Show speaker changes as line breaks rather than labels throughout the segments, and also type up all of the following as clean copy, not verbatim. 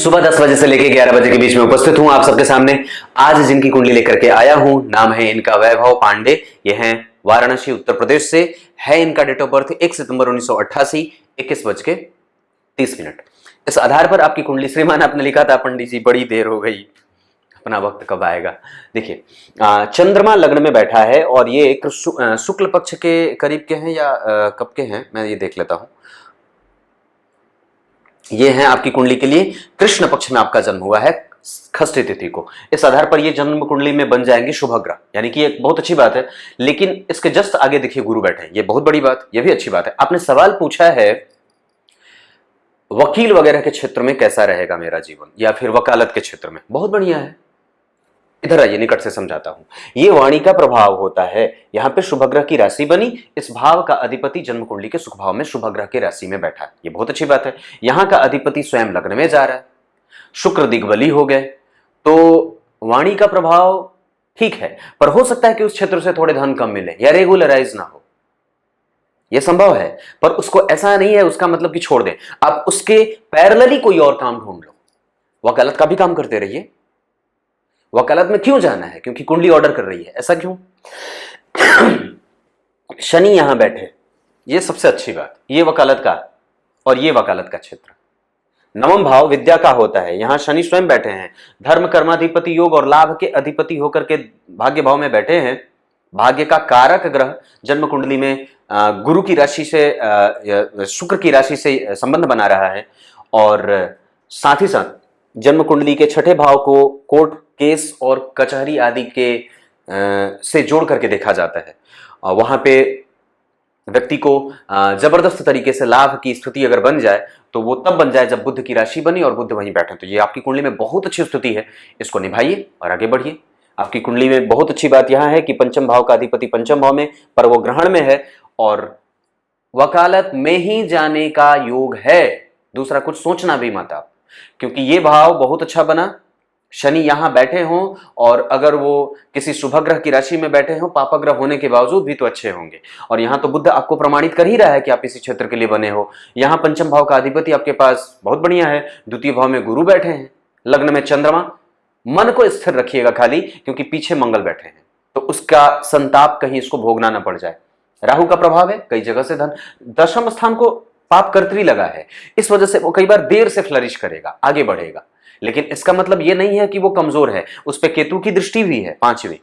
सुबह 10 बजे से लेकर 11 बजे के बीच में उपस्थित हूं आप सबके सामने। आज जिनकी कुंडली लेकर के आया हूं, नाम है इनका वैभव पांडे। ये हैं वाराणसी उत्तर प्रदेश से। है इनका डेट ऑफ बर्थ 1 सितंबर 1988, 21:30। इस आधार पर आपकी कुंडली, श्रीमान आपने लिखा था पंडित जी बड़ी देर हो गई, अपना वक्त कब आएगा। देखिए, चंद्रमा लग्न में बैठा है और ये शुक्ल पक्ष के करीब के हैं या कब के हैं, मैं ये देख लेता हूं। ये है आपकी कुंडली के लिए कृष्ण पक्ष में आपका जन्म हुआ है, षष्ठी तिथि को। इस आधार पर ये जन्म कुंडली में बन जाएंगे शुभग्रह, यानी कि एक बहुत अच्छी बात है। लेकिन इसके जस्ट आगे देखिए गुरु बैठे हैं, ये बहुत बड़ी बात, ये भी अच्छी बात है। आपने सवाल पूछा है वकील वगैरह के क्षेत्र में कैसा रहेगा मेरा जीवन, या फिर वकालत के क्षेत्र में, बहुत बढ़िया है। इधर आइए, निकट से समझाता हूं। ये वाणी का प्रभाव होता है। यहां पे शुभग्रह की राशि बनी, इस भाव का अधिपति जन्म कुंडली के सुख भाव में शुभग्रह की राशि में बैठा है, ये बहुत अच्छी बात है। यहां का अधिपति स्वयं लग्न में जा रहा है, शुक्र दिग्बली हो गए, तो वाणी का प्रभाव ठीक है। पर हो सकता है कि उस क्षेत्र से थोड़े धन कम मिले या रेगुलराइज ना हो, यह संभव है। पर उसको ऐसा नहीं है उसका मतलब कि छोड़ दें, आप उसके पैरेलली कोई और काम ढूंढ लो। वकालत का भी काम करते रहिए। वकालत में क्यों जाना है? क्योंकि कुंडली ऑर्डर कर रही है। ऐसा क्यों? शनि यहां बैठे, ये सबसे अच्छी बात, ये वकालत का और ये वकालत का क्षेत्र। नवम भाव विद्या का होता है, यहां शनि स्वयं बैठे हैं। धर्म कर्माधिपति योग और लाभ के अधिपति होकर के भाग्य भाव में बैठे हैं। भाग्य का कारक ग्रह जन्म कुंडली में गुरु की राशि से, शुक्र की राशि से संबंध बना रहा है। और साथ ही साथ जन्म कुंडली के छठे भाव को कोर्ट केस और कचहरी आदि के से जोड़ करके देखा जाता है। वहां पे व्यक्ति को जबरदस्त तरीके से लाभ की स्थिति अगर बन जाए तो वो तब बन जाए जब बुध की राशि बनी और बुध वहीं बैठे। तो ये आपकी कुंडली में बहुत अच्छी स्थिति है, इसको निभाइए और आगे बढ़िए। आपकी कुंडली में बहुत अच्छी बात यह है कि पंचम भाव का अधिपति पंचम भाव में, पर वो ग्रहण में है और वकालत में ही जाने का योग है। दूसरा कुछ सोचना भी मत आप, क्योंकि ये भाव बहुत अच्छा बना। शनि यहां बैठे हों और अगर वो किसी शुभग्रह की राशि में बैठे हों, पापग्रह होने के बावजूद भी तो अच्छे होंगे। और यहां तो बुध आपको प्रमाणित कर ही रहा है कि आप इसी क्षेत्र के लिए बने हो। यहां पंचम भाव का अधिपति आपके पास बहुत बढ़िया है, द्वितीय भाव में गुरु बैठे हैं, लग्न में चंद्रमा। मन को स्थिर रखिएगा खाली, क्योंकि पीछे मंगल बैठे हैं, तो उसका संताप कहीं इसको भोगना ना पड़ जाए। राहु का प्रभाव है, कई जगह से धन, दशम स्थान को पाप कर्तरी लगा है, इस वजह से वो कई बार देर से फ्लरिश करेगा, आगे बढ़ेगा। लेकिन इसका मतलब ये नहीं है कि वो कमजोर है, उस पे केतु की दृष्टि भी है 5वीं,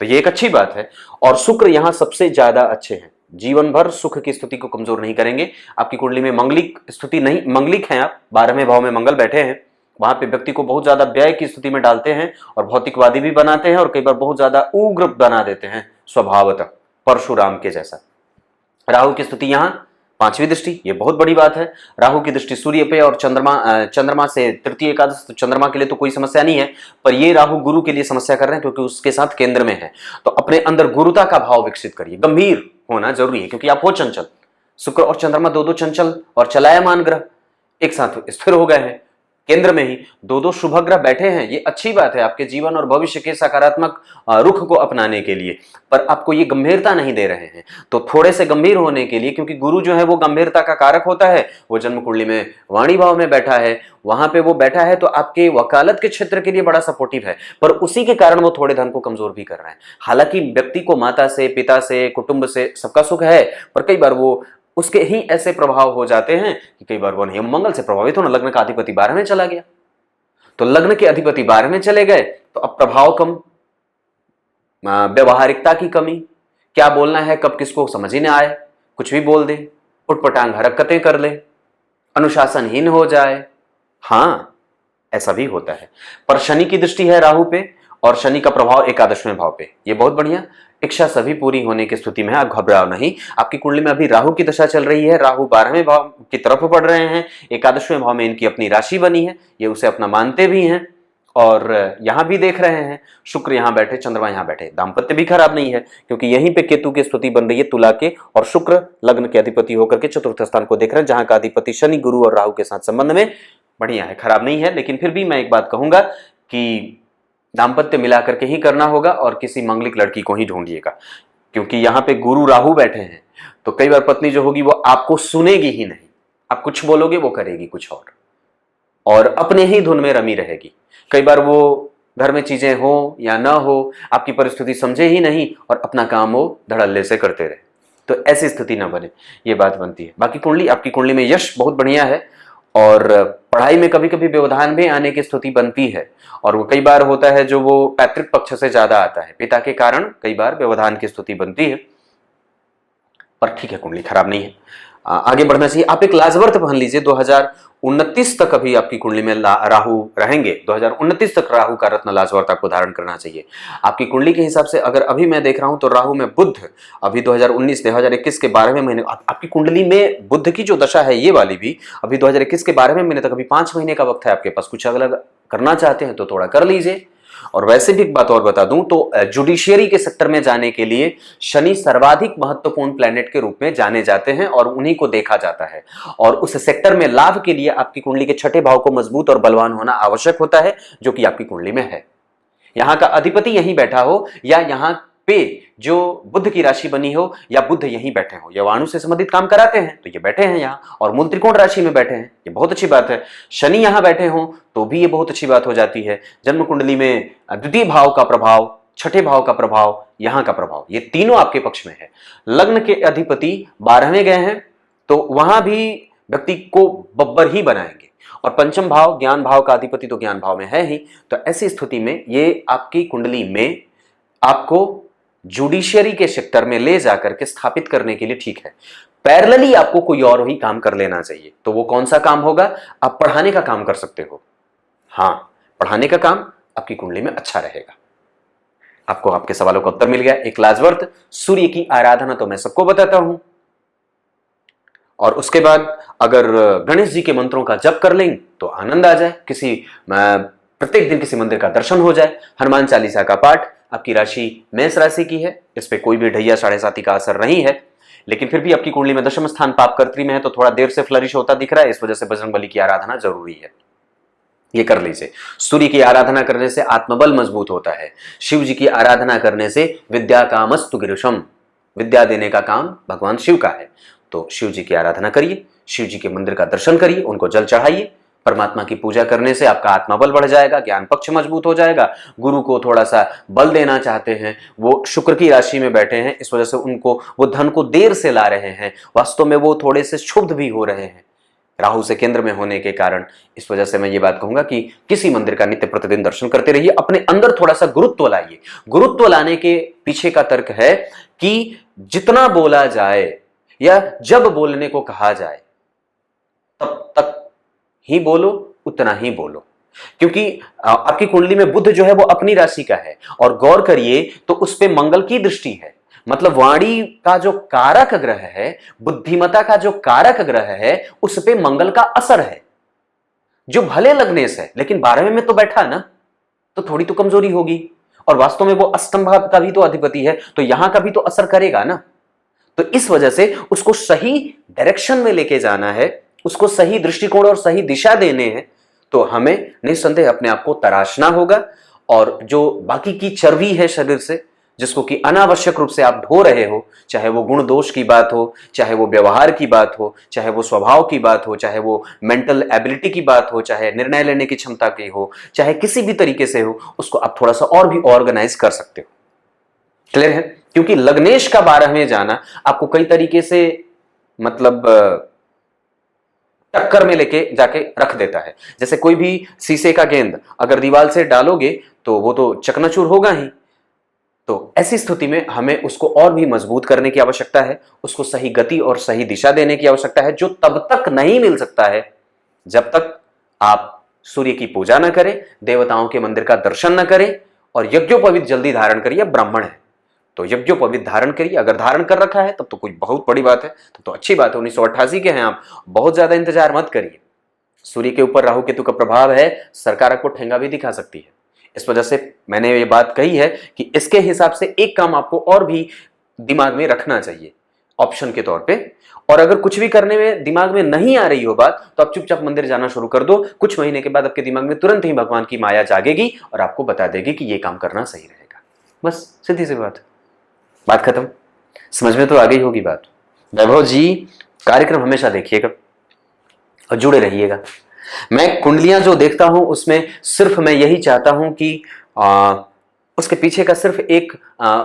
तो ये एक अच्छी बात है। और शुक्र यहां सबसे ज्यादा अच्छे हैं, जीवन भर सुख की स्थिति को कमजोर नहीं करेंगे। आपकी कुंडली में मंगलिक स्थिति नहीं, मंगलिक हैं आप, 12वें भाव में मंगल बैठे हैं, वहां पे व्यक्ति को बहुत ज्यादा व्यय की स्थिति में डालते हैं और भौतिकवादी भी बनाते हैं और कई बार बहुत ज्यादा उग्र बना देते हैं स्वभावतः, परशुराम के जैसा। राहु की स्थिति यहां 5वीं दृष्टि, ये बहुत बड़ी बात है। राहु की दृष्टि सूर्य पे और चंद्रमा से तृतीय एकादश, तो चंद्रमा के लिए तो कोई समस्या नहीं है, पर ये राहु गुरु के लिए समस्या कर रहे हैं क्योंकि उसके साथ केंद्र में है। तो अपने अंदर गुरुता का भाव विकसित करिए, गंभीर होना जरूरी है क्योंकि आप हो चंचल। शुक्र और चंद्रमा दो चंचल और चलायमान ग्रह एक साथ स्थिर हो गए हैं, केंद्र में ही दो शुभग्रह बैठे हैं। ये अच्छी बात है आपके जीवन और भविष्य के सकारात्मक रुख को अपनाने के लिए, पर आपको ये गंभीरता नहीं दे रहे हैं। तो थोड़े से गंभीर होने के लिए, क्योंकि गुरु जो है वो गंभीरता का कारक होता है, वो जन्म कुंडली में वाणी भाव में बैठा है, वहां पे वो बैठा है तो आपके वकालत के क्षेत्र के लिए बड़ा सपोर्टिव है, पर उसी के कारण वो थोड़े धन को कमजोर भी कर रहे हैं। हालांकि व्यक्ति को माता से, पिता से, कुटुंब से सबका सुख है, पर कई बार वो उसके ही ऐसे प्रभाव हो जाते हैं कि कई बार वो नहीं, मंगल से प्रभावित होना, लग्न का अधिपति 12 में चला गया, तो लग्न के अधिपति 12 में चले गए तो अब प्रभाव कम, व्यवहारिकता की कमी, क्या बोलना है कब किसको समझ ही ना आए, कुछ भी बोल दे, उटपटांग हरकतें कर ले, अनुशासनहीन हो जाए। हाँ, ऐसा भी होता है। पर शनि की दृष्टि है राहु पे और शनि का प्रभाव 11वें भाव पे, ये बहुत बढ़िया। इच्छा सभी पूरी होने की स्थिति में है, आप घबराओ नहीं। आपकी कुंडली में अभी राहु की दशा चल रही है, राहु 12वें भाव की तरफ बढ़ रहे हैं, 11वें भाव में इनकी अपनी राशि बनी है, ये उसे अपना मानते भी हैं और यहां भी देख रहे हैं। शुक्र यहां बैठे, चंद्रमा यहां बैठे, दाम्पत्य भी खराब नहीं है क्योंकि यहीं पे केतु की स्थिति बन रही है तुला के, और शुक्र लग्न के अधिपति होकर के चतुर्थ स्थान को देख रहे हैं, जहां का अधिपति शनि गुरु और राहु के साथ संबंध में बढ़िया है, खराब नहीं है। लेकिन फिर भी मैं एक बात कहूंगा कि दाम्पत्य मिलाकर के ही करना होगा और किसी मंगलिक लड़की को ही ढूंढिएगा, क्योंकि यहां पे गुरु राहु बैठे हैं तो कई बार पत्नी जो होगी वो आपको सुनेगी ही नहीं, आप कुछ बोलोगे वो करेगी कुछ और। और अपने ही धुन में रमी रहेगी। कई बार वो घर में चीजें हो या ना हो, आपकी परिस्थिति समझे ही नहीं और अपना काम वो धड़ल्ले से करते रहे, तो ऐसी स्थिति ना बने, ये बात बनती है। बाकी कुंडली, आपकी कुंडली में यश बहुत बढ़िया है और पढ़ाई में कभी कभी व्यवधान भी आने की स्थिति बनती है, और वो कई बार होता है जो वो पैतृक पक्ष से ज्यादा आता है, पिता के कारण कई बार व्यवधान की स्थिति बनती है, पर ठीक है, कुंडली खराब नहीं है, आगे बढ़ना चाहिए। आप एक लाजवर्त पहन लीजिए, 2029 तक अभी आपकी कुंडली में राहु रहेंगे, 2029 तक राहु का रत्न लाजवर्त आपको धारण करना चाहिए। आपकी कुंडली के हिसाब से अगर अभी मैं देख रहा हूं तो राहु में बुध अभी 2019 के 12वें महीने, आपकी कुंडली में बुध की जो दशा है ये वाली भी अभी 2021 के 12वें महीने तक, अभी 5 महीने का वक्त है आपके पास। कुछ अलग करना चाहते हैं तो थोड़ा कर लीजिए। और वैसे भी एक बात और बता दूं तो जुडिशियरी के सेक्टर में जाने के लिए शनि सर्वाधिक महत्वपूर्ण प्लैनेट के रूप में जाने जाते हैं और उन्हीं को देखा जाता है, और उस सेक्टर में लाभ के लिए आपकी कुंडली के छठे भाव को मजबूत और बलवान होना आवश्यक होता है, जो कि आपकी कुंडली में है। यहां का अधिपति यहीं बैठा हो या यहां पे जो बुध की राशि बनी हो या बुध यहीं बैठे हो, ये वाणु से संबंधित काम कराते हैं तो ये बैठे हैं यहाँ, और मूल त्रिकोण राशि में बैठे हैं, ये बहुत अच्छी बात है। शनि यहां बैठे हो तो भी ये बहुत अच्छी बात हो जाती है। जन्म कुंडली में द्वितीय भाव का प्रभाव, छठे भाव का प्रभाव, यहां का प्रभाव, ये तीनों आपके पक्ष में है। लग्न के अधिपति 12वें गए हैं तो वहां भी व्यक्ति को बब्बर ही बनाएंगे, और पंचम भाव ज्ञान भाव का अधिपति तो ज्ञान भाव में है ही, तो ऐसी स्थिति में ये आपकी कुंडली में आपको जुडिशियरी के सेक्टर में ले जाकर के स्थापित करने के लिए ठीक है। पैरेलली आपको कोई और ही काम कर लेना चाहिए, तो वो कौन सा काम होगा? आप पढ़ाने का काम कर सकते हो। हाँ, पढ़ाने का काम आपकी कुंडली में अच्छा रहेगा। आपको आपके सवालों का उत्तर मिल गया। एक लाजवर्त सूर्य की आराधना तो मैं सबको बताता हूं, और उसके बाद अगर गणेश जी के मंत्रों का जप कर लें तो आनंद आ जाए, किसी प्रत्येक दिन किसी मंदिर का दर्शन हो जाए, हनुमान चालीसा का पाठ। आपकी राशि मेष राशि की है, इस पे कोई भी ढैया 7.5 का असर नहीं है, लेकिन फिर भी आपकी कुंडली में दशम स्थान पाप कर्त्री में है तो थोड़ा देर से फ्लरिश होता दिख रहा है, इस वजह से बजरंगबली की आराधना जरूरी है, ये कर लीजिए। सूर्य की आराधना करने से आत्मबल मजबूत होता है। शिव जी की आराधना करने से विद्या कामस्तु गिरिशम, विद्या देने का काम भगवान शिव का है, तो शिव जी की आराधना करिए, शिव जी के मंदिर का दर्शन करिए, उनको जल चढ़ाइए। परमात्मा की पूजा करने से आपका आत्मबल बढ़ जाएगा, ज्ञान पक्ष मजबूत हो जाएगा। गुरु को थोड़ा सा बल देना चाहते हैं, वो शुक्र की राशि में बैठे हैं, इस वजह से उनको वो धन को देर से ला रहे हैं, वास्तव में वो थोड़े से क्षुब्ध भी हो रहे हैं राहु से केंद्र में होने के कारण। इस वजह से मैं ये बात कहूंगा कि किसी मंदिर का नित्य प्रतिदिन दर्शन करते रहिए, अपने अंदर थोड़ा सा गुरुत्व लाइए। गुरुत्व लाने के पीछे का तर्क है कि जितना बोला जाए या जब बोलने को कहा जाए तब तक ही बोलो, उतना ही बोलो, क्योंकि आपकी कुंडली में बुध जो है वो अपनी राशि का है, और गौर करिए तो उस पे मंगल की दृष्टि है, मतलब वाणी का जो कारक ग्रह है, बुद्धिमता का जो कारक ग्रह है, उस पे मंगल का असर है, जो भले लगने से, लेकिन 12वें में तो बैठा ना, तो थोड़ी तो कमजोरी होगी, और वास्तव में वो अष्टम भाव का भी तो अधिपति है, तो यहां का भी तो असर करेगा ना। तो इस वजह से उसको सही डायरेक्शन में लेके जाना है, उसको सही दृष्टिकोण और सही दिशा देने हैं, तो हमें निस्संदेह अपने आप को तराशना होगा, और जो बाकी की चर्बी है शरीर से, जिसको कि अनावश्यक रूप से आप ढो रहे हो, चाहे वो गुण दोष की बात हो, चाहे वो व्यवहार की बात हो, चाहे वो स्वभाव की बात हो, चाहे वो मेंटल एबिलिटी की बात हो, चाहे निर्णय लेने की क्षमता की हो, चाहे किसी भी तरीके से हो, उसको आप थोड़ा सा और भी ऑर्गेनाइज कर सकते हो। क्लियर है? क्योंकि लग्नेश का 12वें जाना आपको कई तरीके से मतलब टक्कर में लेके जाके रख देता है। जैसे कोई भी शीशे का गेंद अगर दीवार से डालोगे तो वो तो चकनाचूर होगा ही, तो ऐसी स्थिति में हमें उसको और भी मजबूत करने की आवश्यकता है, उसको सही गति और सही दिशा देने की आवश्यकता है, जो तब तक नहीं मिल सकता है जब तक आप सूर्य की पूजा न करें, देवताओं के मंदिर का दर्शन न करें, और यज्ञोपवीत जल्दी धारण करिए। ब्राह्मण है तो यज्ञोपवीत धारण करिए, अगर धारण कर रखा है तब तो कोई बहुत बड़ी बात है, तब तो अच्छी बात है। 1988 के हैं आप, बहुत ज्यादा इंतजार मत करिए। सूर्य के ऊपर राहु केतु का प्रभाव है, सरकार आपको ठेंगा भी दिखा सकती है। इस वजह से मैंने ये बात कही है कि इसके हिसाब से एक काम आपको और भी दिमाग में रखना चाहिए ऑप्शन के तौर पे, और अगर कुछ भी करने में दिमाग में नहीं आ रही हो बात, तो आप चुपचाप मंदिर जाना शुरू कर दो। कुछ महीने के बाद आपके दिमाग में तुरंत ही भगवान की माया जागेगी और आपको बता देगी कि ये काम करना सही रहेगा। बस सीधी सी बात खत्म। समझ में तो आ गई होगी बात। वैभव जी कार्यक्रम हमेशा देखिएगा और जुड़े रहिएगा। मैं कुंडलियां जो देखता हूं उसमें सिर्फ मैं यही चाहता हूं कि उसके पीछे का सिर्फ एक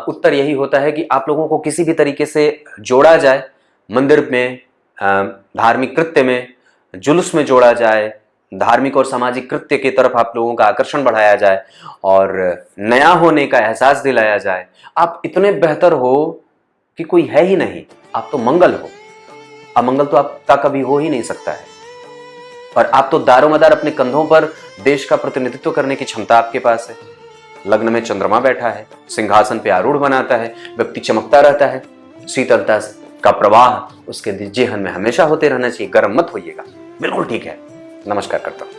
उत्तर यही होता है कि आप लोगों को किसी भी तरीके से जोड़ा जाए, मंदिर में, धार्मिक कृत्य में, जुलूस में जोड़ा जाए, धार्मिक और सामाजिक कृत्य की तरफ आप लोगों का आकर्षण बढ़ाया जाए और नया होने का एहसास दिलाया जाए। आप इतने बेहतर हो कि कोई है ही नहीं, आप तो मंगल हो, अमंगल तो आपका कभी हो ही नहीं सकता है। और आप तो दारोमदार अपने कंधों पर देश का प्रतिनिधित्व करने की क्षमता आपके पास है। लग्न में चंद्रमा बैठा है, सिंहासन पे आरूढ़ बनाता है, व्यक्ति चमकता रहता है, शीतलता का प्रवाह उसके जेहन में हमेशा होते रहना चाहिए। गर्म मत होइएगा, बिल्कुल ठीक है। नमस्कार करता हूं।